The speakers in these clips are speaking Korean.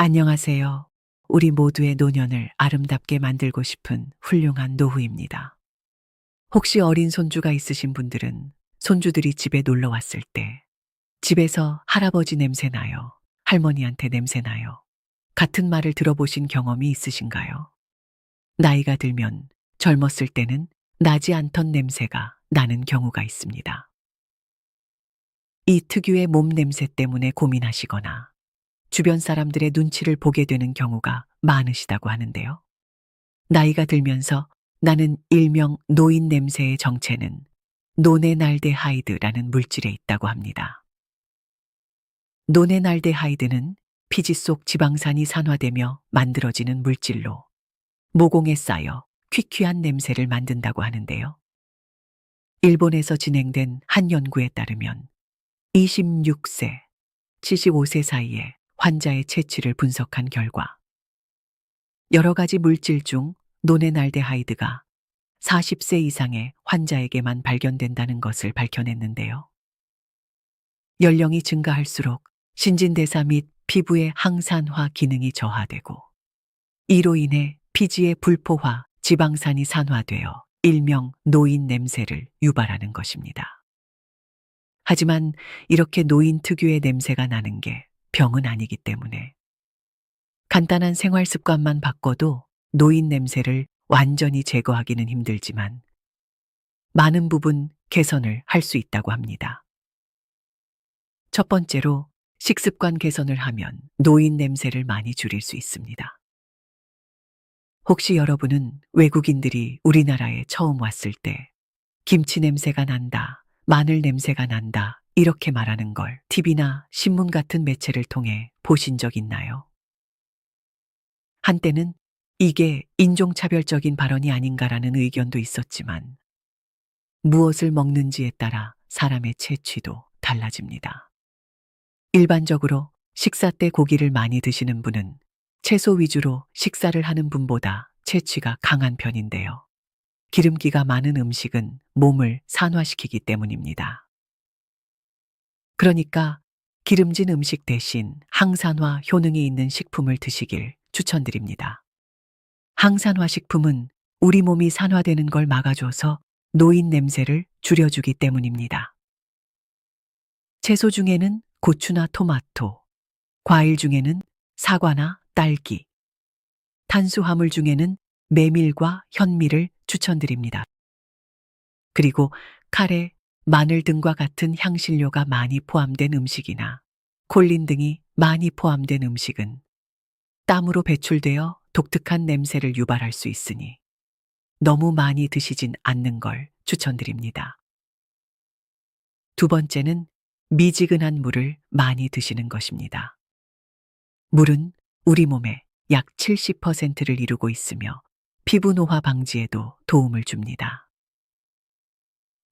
안녕하세요. 우리 모두의 노년을 아름답게 만들고 싶은 훌륭한 노후입니다. 혹시 어린 손주가 있으신 분들은 손주들이 집에 놀러 왔을 때 집에서 할아버지 냄새 나요. 할머니한테 냄새 나요. 같은 말을 들어보신 경험이 있으신가요? 나이가 들면 젊었을 때는 나지 않던 냄새가 나는 경우가 있습니다. 이 특유의 몸 냄새 때문에 고민하시거나 주변 사람들의 눈치를 보게 되는 경우가 많으시다고 하는데요. 나이가 들면서 나는 일명 노인 냄새의 정체는 노네날데하이드라는 물질에 있다고 합니다. 노네날데하이드는 피지 속 지방산이 산화되며 만들어지는 물질로 모공에 쌓여 퀴퀴한 냄새를 만든다고 하는데요. 일본에서 진행된 한 연구에 따르면 26세, 75세 사이에 환자의 체취를 분석한 결과 여러 가지 물질 중 노네날데하이드가 40세 이상의 환자에게만 발견된다는 것을 밝혀냈는데요. 연령이 증가할수록 신진대사 및 피부의 항산화 기능이 저하되고 이로 인해 피지의 불포화 지방산이 산화되어 일명 노인 냄새를 유발하는 것입니다. 하지만 이렇게 노인 특유의 냄새가 나는 게 병은 아니기 때문에 간단한 생활 습관만 바꿔도 노인 냄새를 완전히 제거하기는 힘들지만 많은 부분 개선을 할 수 있다고 합니다. 첫 번째로 식습관 개선을 하면 노인 냄새를 많이 줄일 수 있습니다. 혹시 여러분은 외국인들이 우리나라에 처음 왔을 때 김치 냄새가 난다, 마늘 냄새가 난다, 이렇게 말하는 걸 TV나 신문 같은 매체를 통해 보신 적 있나요? 한때는 이게 인종차별적인 발언이 아닌가라는 의견도 있었지만 무엇을 먹는지에 따라 사람의 체취도 달라집니다. 일반적으로 식사 때 고기를 많이 드시는 분은 채소 위주로 식사를 하는 분보다 체취가 강한 편인데요. 기름기가 많은 음식은 몸을 산화시키기 때문입니다. 그러니까 기름진 음식 대신 항산화 효능이 있는 식품을 드시길 추천드립니다. 항산화 식품은 우리 몸이 산화되는 걸 막아줘서 노인 냄새를 줄여주기 때문입니다. 채소 중에는 고추나 토마토, 과일 중에는 사과나 딸기, 탄수화물 중에는 메밀과 현미를 추천드립니다. 그리고 카레, 마늘 등과 같은 향신료가 많이 포함된 음식이나 콜린 등이 많이 포함된 음식은 땀으로 배출되어 독특한 냄새를 유발할 수 있으니 너무 많이 드시진 않는 걸 추천드립니다. 두 번째는 미지근한 물을 많이 드시는 것입니다. 물은 우리 몸의 약 70%를 이루고 있으며 피부 노화 방지에도 도움을 줍니다.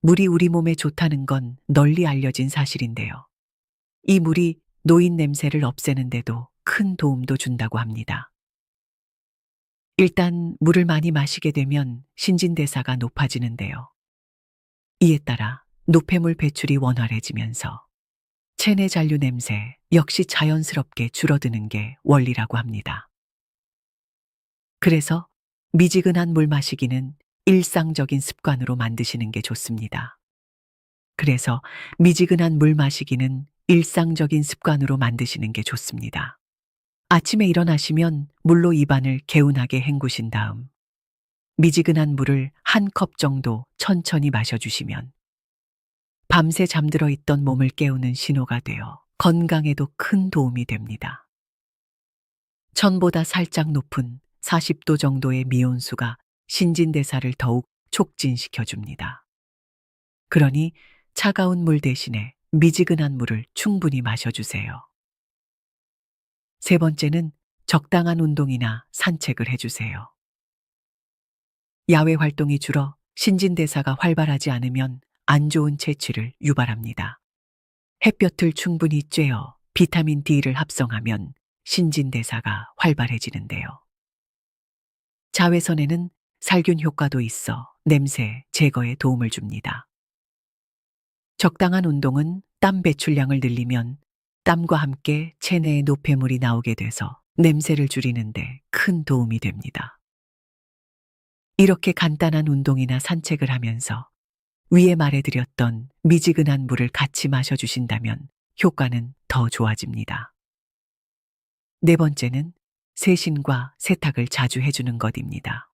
물이 우리 몸에 좋다는 건 널리 알려진 사실인데요. 이 물이 노인 냄새를 없애는데도 큰 도움도 준다고 합니다. 일단 물을 많이 마시게 되면 신진대사가 높아지는데요. 이에 따라 노폐물 배출이 원활해지면서 체내 잔류 냄새 역시 자연스럽게 줄어드는 게 원리라고 합니다. 그래서 미지근한 물 마시기는 일상적인 습관으로 만드시는 게 좋습니다. 그래서 미지근한 물 마시기는 일상적인 습관으로 만드시는 게 좋습니다. 아침에 일어나시면 물로 입안을 개운하게 헹구신 다음 미지근한 물을 한 컵 정도 천천히 마셔주시면 밤새 잠들어 있던 몸을 깨우는 신호가 되어 건강에도 큰 도움이 됩니다. 천보다 살짝 높은 40도 정도의 미온수가 신진대사를 더욱 촉진시켜줍니다. 그러니 차가운 물 대신에 미지근한 물을 충분히 마셔주세요. 세 번째는 적당한 운동이나 산책을 해주세요. 야외 활동이 줄어 신진대사가 활발하지 않으면 안 좋은 체취를 유발합니다. 햇볕을 충분히 쬐어 비타민 D를 합성하면 신진대사가 활발해지는데요. 자외선에는 살균 효과도 있어 냄새 제거에 도움을 줍니다. 적당한 운동은 땀 배출량을 늘리면 땀과 함께 체내에 노폐물이 나오게 돼서 냄새를 줄이는데 큰 도움이 됩니다. 이렇게 간단한 운동이나 산책을 하면서 위에 말해드렸던 미지근한 물을 같이 마셔주신다면 효과는 더 좋아집니다. 네 번째는 세신과 세탁을 자주 해주는 것입니다.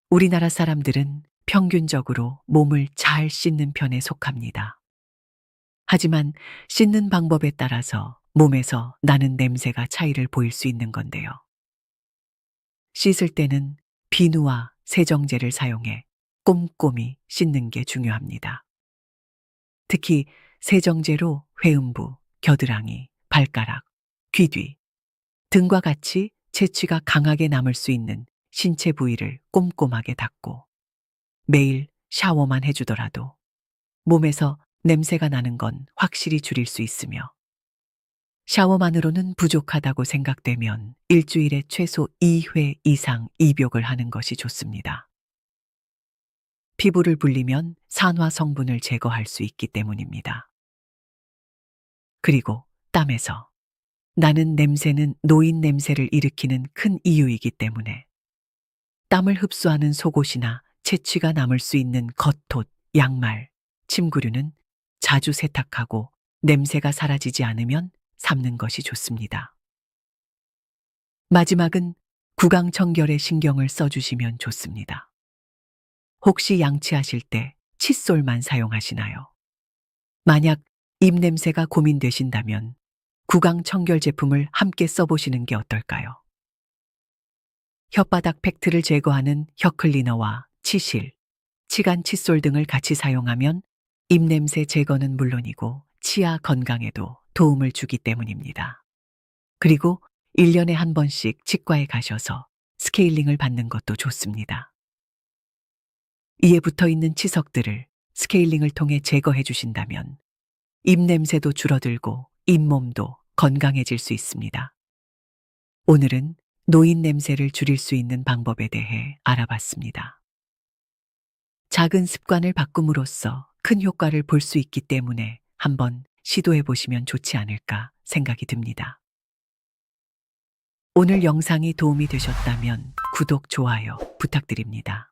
우리나라 사람들은 평균적으로 몸을 잘 씻는 편에 속합니다. 하지만 씻는 방법에 따라서 몸에서 나는 냄새가 차이를 보일 수 있는 건데요. 씻을 때는 비누와 세정제를 사용해 꼼꼼히 씻는 게 중요합니다. 특히 세정제로 회음부, 겨드랑이, 발가락, 귀 뒤 등과 같이 채취가 강하게 남을 수 있는 신체 부위를 꼼꼼하게 닦고 매일 샤워만 해주더라도 몸에서 냄새가 나는 건 확실히 줄일 수 있으며 샤워만으로는 부족하다고 생각되면 일주일에 최소 2회 이상 입욕을 하는 것이 좋습니다. 피부를 불리면 산화 성분을 제거할 수 있기 때문입니다. 그리고 땀에서 나는 냄새는 노인 냄새를 일으키는 큰 이유이기 때문에 땀을 흡수하는 속옷이나 채취가 남을 수 있는 겉옷, 양말, 침구류는 자주 세탁하고 냄새가 사라지지 않으면 삶는 것이 좋습니다. 마지막은 구강청결에 신경을 써주시면 좋습니다. 혹시 양치하실 때 칫솔만 사용하시나요? 만약 입냄새가 고민되신다면 구강청결 제품을 함께 써보시는 게 어떨까요? 혓바닥 팩트를 제거하는 혀클리너와 치실, 치간 칫솔 등을 같이 사용하면 입냄새 제거는 물론이고 치아 건강에도 도움을 주기 때문입니다. 그리고 1년에 한 번씩 치과에 가셔서 스케일링을 받는 것도 좋습니다. 이에 붙어 있는 치석들을 스케일링을 통해 제거해 주신다면 입냄새도 줄어들고 잇몸도 건강해질 수 있습니다. 오늘은 노인 냄새를 줄일 수 있는 방법에 대해 알아봤습니다. 작은 습관을 바꿈으로써 큰 효과를 볼 수 있기 때문에 한번 시도해 보시면 좋지 않을까 생각이 듭니다. 오늘 영상이 도움이 되셨다면 구독, 좋아요 부탁드립니다.